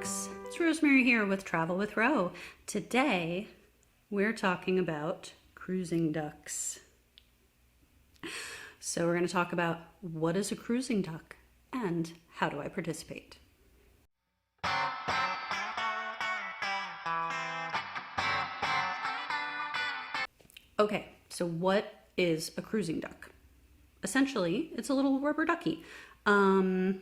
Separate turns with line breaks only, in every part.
ducks. It's Rosemary here with Travel with Ro. Today we're talking about cruising ducks. So we're going to talk about what is a cruising duck and how do I participate. Okay, so what is a cruising duck? Essentially, it's a little rubber ducky. Mine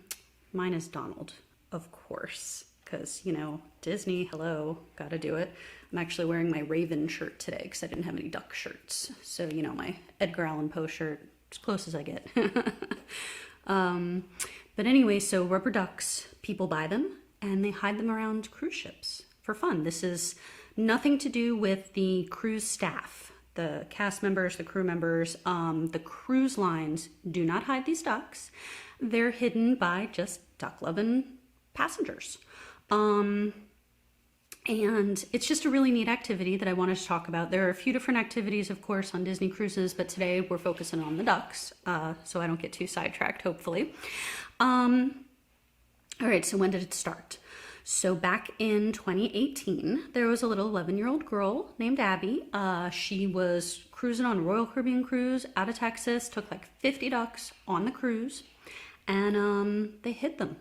is Donald, of course, because, you know, Disney, hello, gotta do it. I'm actually wearing my Raven shirt today because I didn't have any duck shirts. So, you know, my Edgar Allan Poe shirt, as close as I get. But anyway, so rubber ducks, people buy them and they hide them around cruise ships for fun. This is nothing to do with the cruise staff, the cast members, the crew members. The cruise lines do not hide these ducks. They're hidden by just duck-loving passengers. And it's just a really neat activity that I wanted to talk about. There are a few different activities, of course, on Disney cruises, but today we're focusing on the ducks, so I don't get too sidetracked, hopefully. All right, so when did it start? So back in 2018, there was a little 11-year-old girl named Abby. She was cruising on a Royal Caribbean cruise out of Texas, took like 50 ducks on the cruise, and they hid them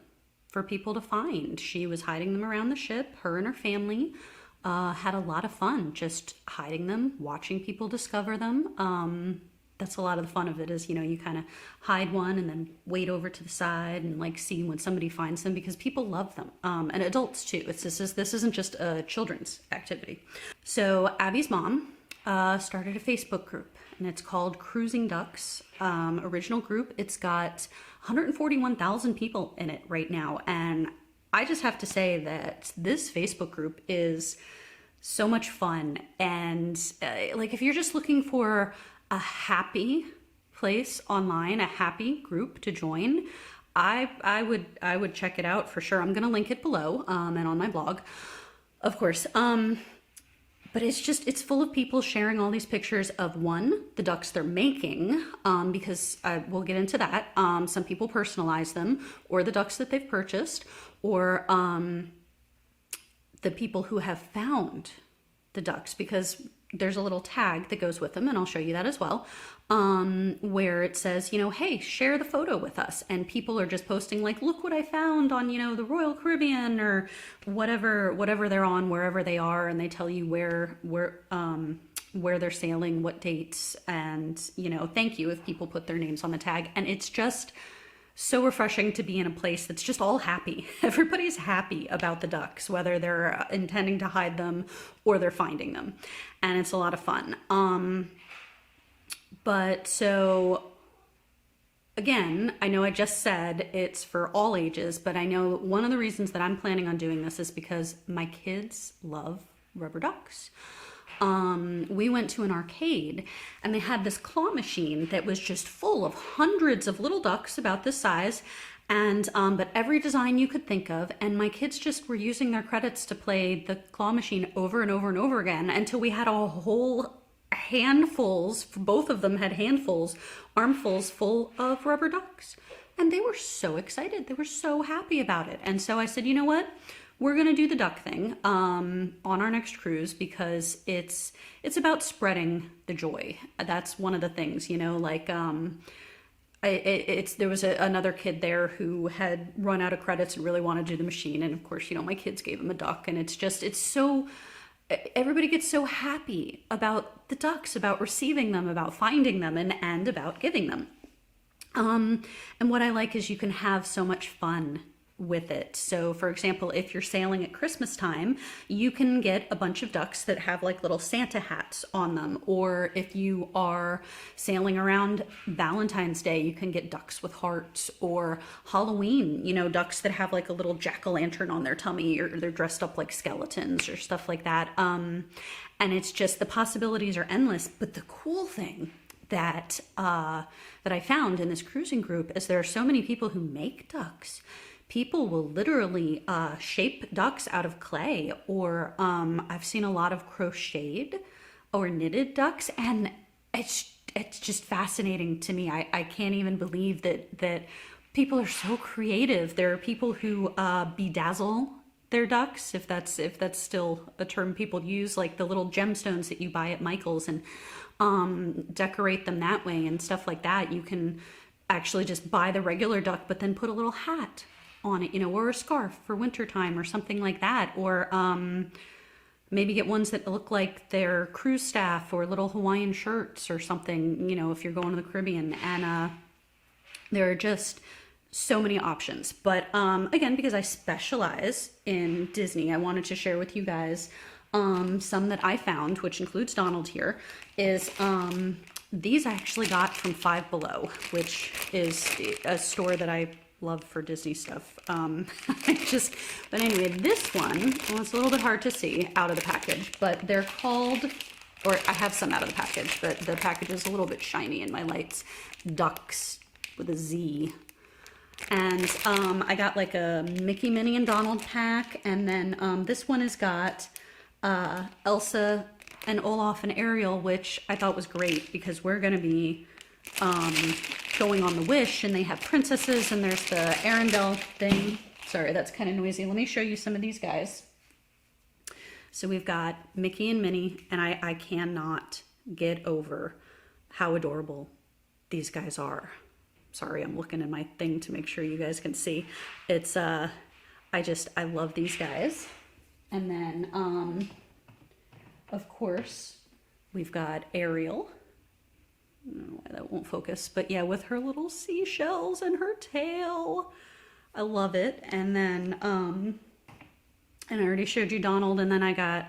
for people to find. She was hiding them around the ship. Her and her family had a lot of fun just hiding them, watching people discover them. That's a lot of the fun of it is, you know, you kind of hide one and then wait over to the side and like see when somebody finds them because people love them, and adults too. This isn't just a children's activity. So Abby's mom started a Facebook group and it's called Cruising Ducks, original group. It's got 141,000 people in it right now. And I just have to say that this Facebook group is so much fun. And like, if you're just looking for a happy place online, a happy group to join, I would check it out for sure. I'm going to link it below, and on my blog, of course. But it's full of people sharing all these pictures of the ducks they're making, because we'll get into that. Some people personalize them, or the ducks that they've purchased, or the people who have found the ducks, because there's a little tag that goes with them, and I'll show you that as well, where it says, you know, hey, share the photo with us. And people are just posting like, look what I found on, you know, the Royal Caribbean or whatever they're on, wherever they are, and they tell you where they're sailing, what dates, and, you know, thank you if people put their names on the tag. And it's just so refreshing to be in a place that's just all happy. Everybody's happy about the ducks, whether they're intending to hide them or they're finding them. And it's a lot of fun. But so again, I know I just said it's for all ages, but I know one of the reasons that I'm planning on doing this is because my kids love rubber ducks. We went to an arcade and they had this claw machine that was just full of hundreds of little ducks about this size, and but every design you could think of, and my kids just were using their credits to play the claw machine over and over and over again until we had a whole handfuls, both of them had handfuls, armfuls full of rubber ducks, and they were so excited. They were so happy about it. And so I said, you know what? We're gonna do the duck thing on our next cruise because it's about spreading the joy. That's one of the things, you know, like there was another kid there who had run out of credits and really wanted to do the machine, and of course, you know, my kids gave him a duck, and it's so, everybody gets so happy about the ducks, about receiving them, about finding them, and about giving them. And what I like is you can have so much fun with it. So for example, if you're sailing at Christmas time, you can get a bunch of ducks that have like little Santa hats on them. Or if you are sailing around Valentine's Day, you can get ducks with hearts. Or Halloween, you know, ducks that have like a little jack-o'-lantern on their tummy, or they're dressed up like skeletons or stuff like that. And it's just, the possibilities are endless. But the cool thing that I found in this cruising group is there are so many people who make ducks. People will literally shape ducks out of clay, or I've seen a lot of crocheted or knitted ducks, and it's just fascinating to me. I can't even believe that people are so creative. There are people who bedazzle their ducks, if that's still a term people use, like the little gemstones that you buy at Michael's, and decorate them that way and stuff like that. You can actually just buy the regular duck, but then put a little hat on it, you know, or a scarf for wintertime or something like that. Or maybe get ones that look like they're cruise staff or little Hawaiian shirts or something, you know, if you're going to the Caribbean. And there are just so many options. But again, because I specialize in Disney, I wanted to share with you guys some that I found, which includes Donald here, is these I actually got from Five Below, which is a store that I love for Disney stuff. But anyway, this one, well, it's a little bit hard to see out of the package, but they're called, or I have some out of the package, but the package is a little bit shiny in my lights. Ducks with a Z. And I got like a Mickey, Minnie, and Donald pack, and then this one has got Elsa and Olaf and Ariel, which I thought was great because we're gonna be going on the Wish, and they have princesses, and there's the Arendelle thing. Sorry, that's kind of noisy. Let me show you some of these guys. So we've got Mickey and Minnie, and I cannot get over how adorable these guys are. Sorry, I'm looking at my thing to make sure you guys can see. It's, I love these guys. And then, of course, we've got Ariel. I don't know why that won't focus, but yeah, with her little seashells and her tail. I love it. And then, and I already showed you Donald, and then I got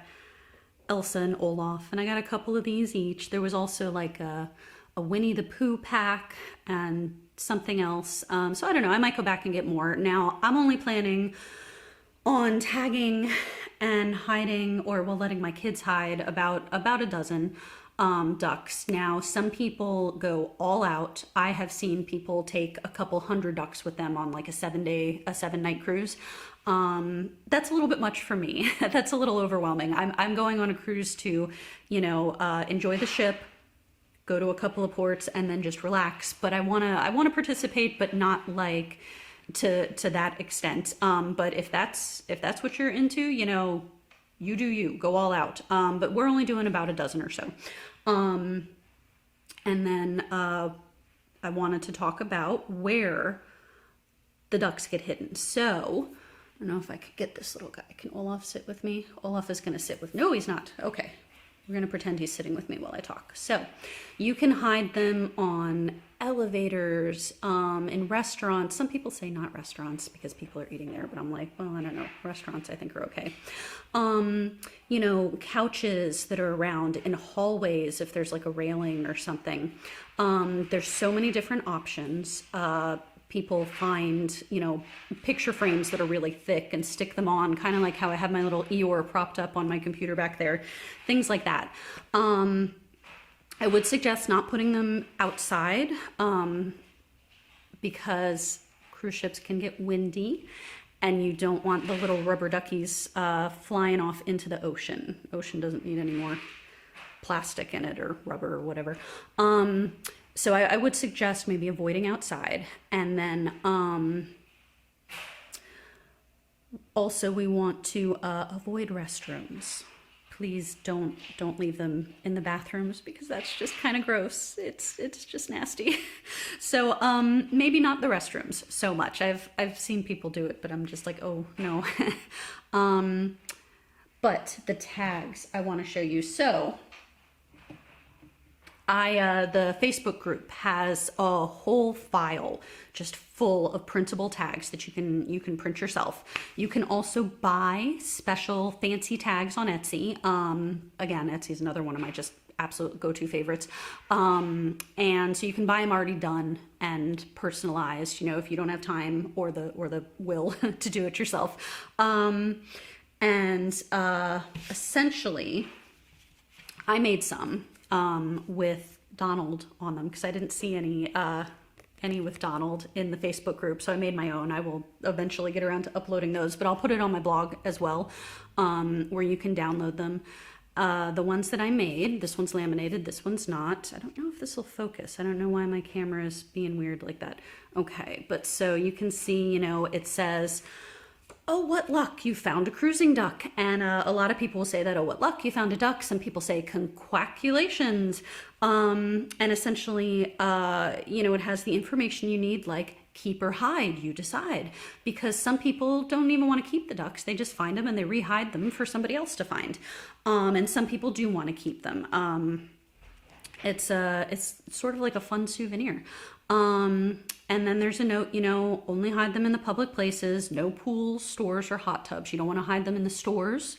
Elsa and Olaf, and I got a couple of these each. There was also like a Winnie the Pooh pack and something else. So I don't know, I might go back and get more. Now, I'm only planning on tagging and hiding, or well, letting my kids hide about a dozen ducks. Now, some people go all out. I have seen people take a couple hundred ducks with them on like a 7-night cruise. That's a little bit much for me. That's a little overwhelming. I'm going on a cruise to, you know, enjoy the ship, go to a couple of ports, and then just relax. But I wanna participate, but not like to that extent. But if that's what you're into, you know, you do you, go all out. But we're only doing about a dozen or so. And then I wanted to talk about where the ducks get hidden. So I don't know if I could get this little guy. Can Olaf sit with me? Olaf is gonna sit with, no, he's not. Okay. We're gonna pretend he's sitting with me while I talk. So you can hide them on elevators, in restaurants. Some people say not restaurants because people are eating there, but I'm like, well, I don't know. Restaurants I think are okay. You know, couches that are around in hallways if there's like a railing or something. There's so many different options. People find, you know, picture frames that are really thick and stick them on, kind of like how I have my little Eeyore propped up on my computer back there, things like that. I would suggest not putting them outside because cruise ships can get windy, and you don't want the little rubber duckies flying off into the ocean. Ocean doesn't need any more plastic in it or rubber or whatever. So I would suggest maybe avoiding outside. And then also we want to avoid restrooms. Please don't leave them in the bathrooms because that's just kind of gross. It's just nasty. So maybe not the restrooms so much. I've seen people do it, but I'm just like, oh no. But the tags I want to show you. So the Facebook group has a whole file just full of printable tags that you can print yourself. You can also buy special fancy tags on Etsy. Again, Etsy is another one of my just absolute go-to favorites. And so you can buy them already done and personalized, you know, if you don't have time or the will to do it yourself. Essentially, I made some with Donald on them because I didn't see any with Donald in the Facebook group, so I made my own. I will eventually get around to uploading those, but I'll put it on my blog as well, where you can download them. The ones that I made, this one's laminated, this one's not. I don't know if this will focus. I don't know why my camera is being weird like that. Okay, but so you can see, you know, it says oh, what luck, you found a cruising duck. And a lot of people will say that, oh, what luck, you found a duck. Some people say conquaculations. And essentially, it has the information you need, like keep or hide, you decide. Because some people don't even want to keep the ducks. They just find them and they rehide them for somebody else to find. And some people do want to keep them. It's sort of like a fun souvenir. And then there's a note, only hide them in the public places, no pools, stores, or hot tubs. You don't want to hide them in the stores,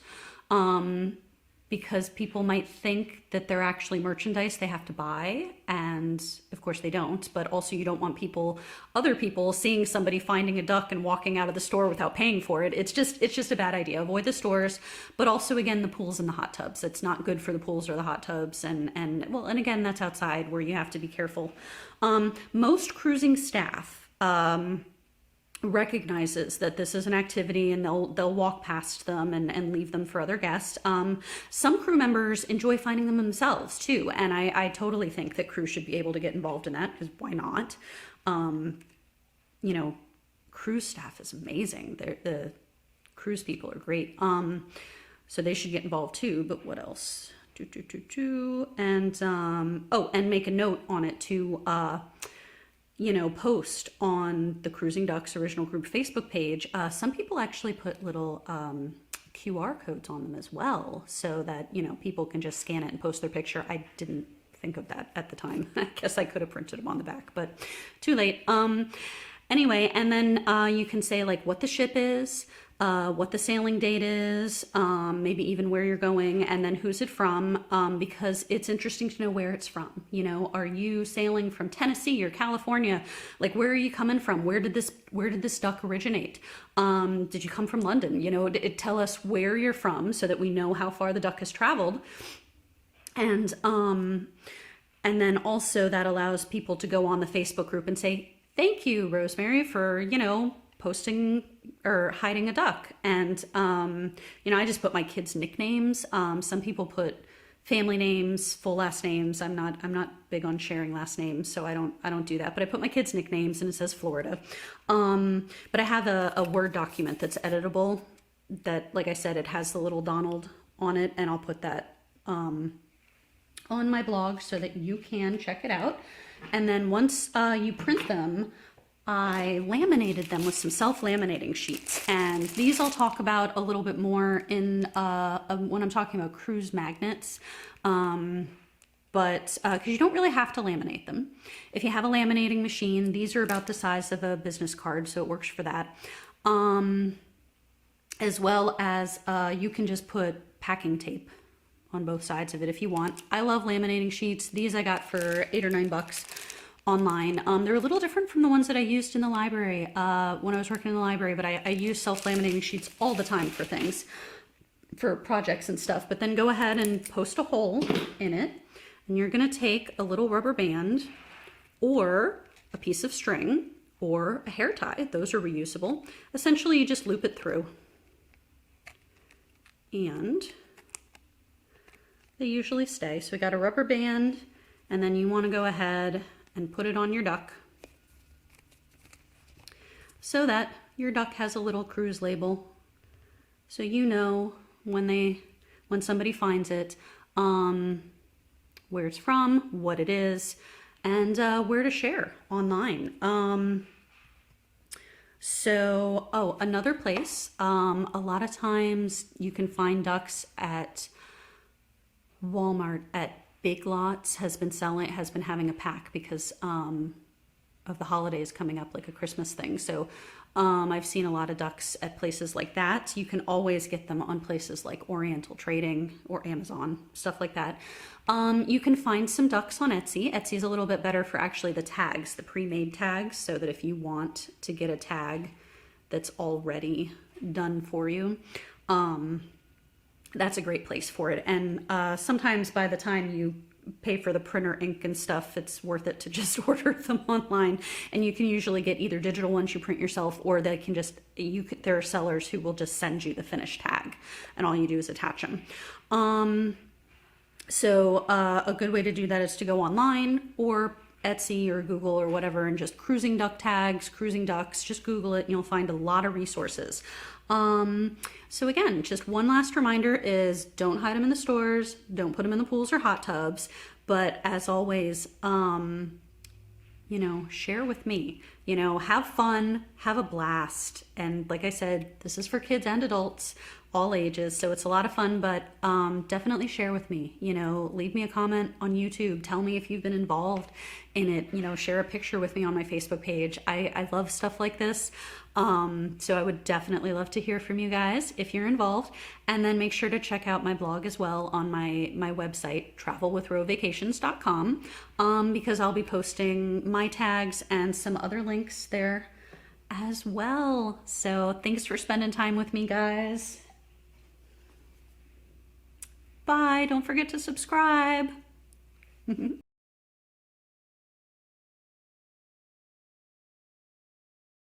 because people might think that they're actually merchandise they have to buy. And of course they don't, but also you don't want other people seeing somebody finding a duck and walking out of the store without paying for it. It's just a bad idea. Avoid the stores, but also again, the pools and the hot tubs. It's not good for the pools or the hot tubs. And again, that's outside where you have to be careful. Most cruising staff, recognizes that this is an activity, and they'll walk past them and leave them for other guests. Some crew members enjoy finding them themselves too, and I totally think that crew should be able to get involved in that, because why not? Cruise staff is amazing. The cruise people are great, so they should get involved too. But what else? And make a note on it to post on the Cruising Ducks original group Facebook page. Some people actually put little QR codes on them as well, so that, people can just scan it and post their picture. I didn't think of that at the time. I guess I could have printed them on the back, but too late. Anyway, and then you can say like what the ship is, what the sailing date is, maybe even where you're going, and then who's it from, because it's interesting to know where it's from. Are you sailing from Tennessee or California? Like, where are you coming from? Where did this duck originate? Did you come from London? It tell us where you're from so that we know how far the duck has traveled. And then also that allows people to go on the Facebook group and say, thank you, Rosemary, for, posting or hiding a duck. And, I just put my kids' nicknames. Some people put family names, full last names. I'm not big on sharing last names, so I don't do that. But I put my kids' nicknames, and it says Florida. But I have a Word document that's editable that, like I said, it has the little Donald on it, and I'll put that on my blog so that you can check it out. And then once you print them, I laminated them with some self-laminating sheets, and these I'll talk about a little bit more in when I'm talking about cruise magnets, but because you don't really have to laminate them. If you have a laminating machine, these are about the size of a business card, so it works for that. As well as you can just put packing tape on both sides of it if you want. I love laminating sheets. These I got for $8 or $9 online. They're a little different from the ones that I used in the library when I was working in the library, but I use self-laminating sheets all the time for things, for projects and stuff. But then go ahead and post a hole in it, and you're gonna take a little rubber band or a piece of string or a hair tie. Those are reusable. Essentially, you just loop it through, and they usually stay. So we got a rubber band, and then you want to go ahead and put it on your duck so that your duck has a little cruise label, so when somebody finds it, where it's from, what it is, and where to share online. Another place, a lot of times you can find ducks at Walmart. At Big Lots has been having a pack because of the holidays coming up, like a Christmas thing. So I've seen a lot of ducks at places like that. You can always get them on places like Oriental Trading or Amazon, stuff like that. You can find some ducks on Etsy. Etsy is a little bit better for actually the tags, the pre-made tags, so that if you want to get a tag that's already done for you, that's a great place for it. And sometimes by the time you pay for the printer ink and stuff, it's worth it to just order them online. And you can usually get either digital ones you print yourself, or they can just, there are sellers who will just send you the finished tag, and all you do is attach them. A good way to do that is to go online, or Etsy or Google or whatever and just cruising duck tags, cruising ducks, just Google it and you'll find a lot of resources. So again, just one last reminder is don't hide them in the stores, don't put them in the pools or hot tubs, but as always, you know, share with me, you know, have fun, have a blast. And like I said, this is for kids and adults, all ages. So it's a lot of fun, but definitely share with me, you know, leave me a comment on YouTube. Tell me if you've been involved in it, you know, share a picture with me on my Facebook page. I love stuff like this. So I would definitely love to hear from you guys if you're involved. And then make sure to check out my blog as well on my website, travelwithrovacations.com, because I'll be posting my tags and some other links there as well. So thanks for spending time with me, guys. Bye. Don't forget to subscribe.